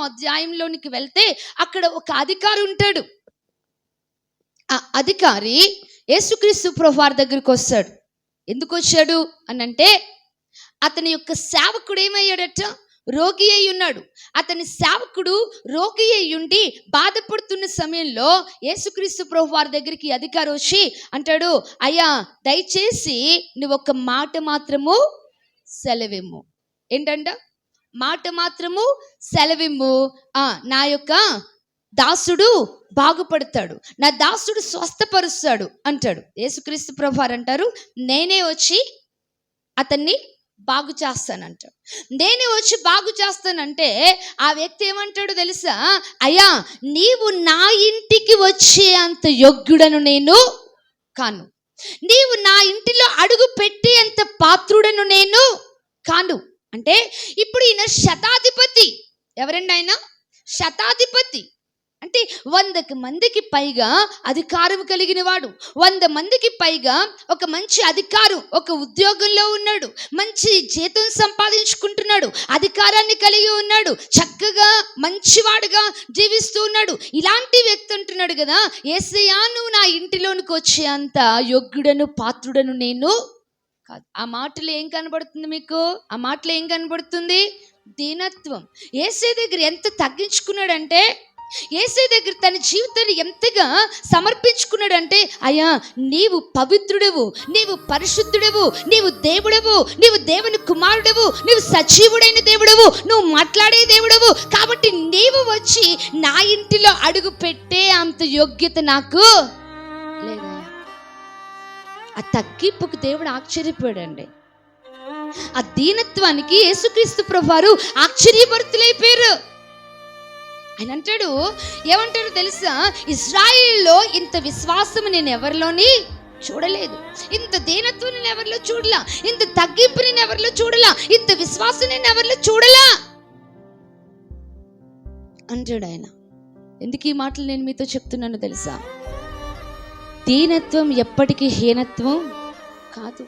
అధ్యాయంలోనికి వెళ్తే అక్కడ ఒక అధికారి ఉంటాడు. ఆ అధికారి యేసుక్రీస్తు ప్రభువారి దగ్గరికి వస్తాడు. ఎందుకు వచ్చాడు అనంటే, అతని యొక్క సేవకుడు ఏమయ్యాడట? రోగి అయి ఉన్నాడు. అతని సేవకుడు రోగి అయి ఉండి బాధపడుతున్న సమయంలో యేసుక్రీస్తు ప్రభువారి దగ్గరికి అధికారి వచ్చి అంటాడు, అయ్యా దయచేసి నువ్వు ఒక మాట మాత్రము సెలవిమ్ము. ఏంటంట? మాట మాత్రము సెలవిమ్ము, నా యొక్క దాసుడు బాగుపడతాడు, నా దాసుడు స్వస్థపరుస్తాడు అంటాడు. యేసుక్రీస్తు ప్రభువారు అంటారు, నేనే వచ్చి అతన్ని బాగు చేస్తానంటాడు. నేనే వచ్చి బాగు చేస్తానంటే ఆ వ్యక్తి ఏమంటాడు తెలుసా? అయ్యా నీవు నా ఇంటికి వచ్చే అంత యోగ్యుడను నేను కాను, నీవు నా ఇంటిలో అడుగు పెట్టే అంత పాత్రుడను నేను కాను. అంటే ఇప్పుడు ఈయన శతాధిపతి. ఎవరండి ఆయన? శతాధిపతి. అంటే 100 మందికి పైగా అధికారం కలిగిన వాడు, 100 మందికి పైగా ఒక మంచి అధికారం, ఒక ఉద్యోగంలో ఉన్నాడు, మంచి జీతం సంపాదించుకుంటున్నాడు, అధికారాన్ని కలిగి ఉన్నాడు, చక్కగా మంచివాడుగా జీవిస్తూ ఉన్నాడు. ఇలాంటి వ్యక్తి అంటున్నాడు కదా, యేసయ్యా నువ్వు నా ఇంటిలోనికి వచ్చే అంత యోగ్యుడను పాత్రుడను నేను కాదు. ఆ మాటలో ఏం కనబడుతుంది మీకు? ఆ మాటలో ఏం కనబడుతుంది? దీనత్వం. యేసయ్య దగ్గర ఎంత తగ్గించుకున్నాడంటే, యేసయ్య దగ్గర తన జీవితాన్ని ఎంతగా సమర్పించుకున్నాడంటే, అయ్యా నీవు పవిత్రుడవు, నీవు పరిశుద్ధుడవు, నీవు దేవుడవు, నీవు దేవుని కుమారుడవు, నీవు సజీవుడైన దేవుడవు, నువ్వు మాట్లాడే దేవుడవు, కాబట్టి నీవు వచ్చి నా ఇంటిలో అడుగు పెట్టే అంత యోగ్యత నాకు లేదయ్యా. ఆ తగ్గింపుకు దేవుడు ఆశ్చర్యపోయాడండి. ఆ దీనత్వానికి యేసుక్రీస్తు ప్రభువారు ఆశ్చర్యభరితులైపోయారు. ఆయన అంటాడు, ఏమంటాడు తెలుసా? ఇశ్రాయేలులో ఇంత విశ్వాసం నేను ఎవరిలోని చూడలేదు, ఇంత దీనత్వం నేను ఎవరిలో చూడలా, ఇంత తగ్గింపు నేను ఎవరిలో చూడలా, ఇంత విశ్వాసం నేను ఎవరిలో చూడలా అంటాడు ఆయన. ఎందుకు ఈ మాటలు నేను మీతో చెప్తున్నాను తెలుసా? దీనత్వం ఎప్పటికీ హీనత్వం కాదు.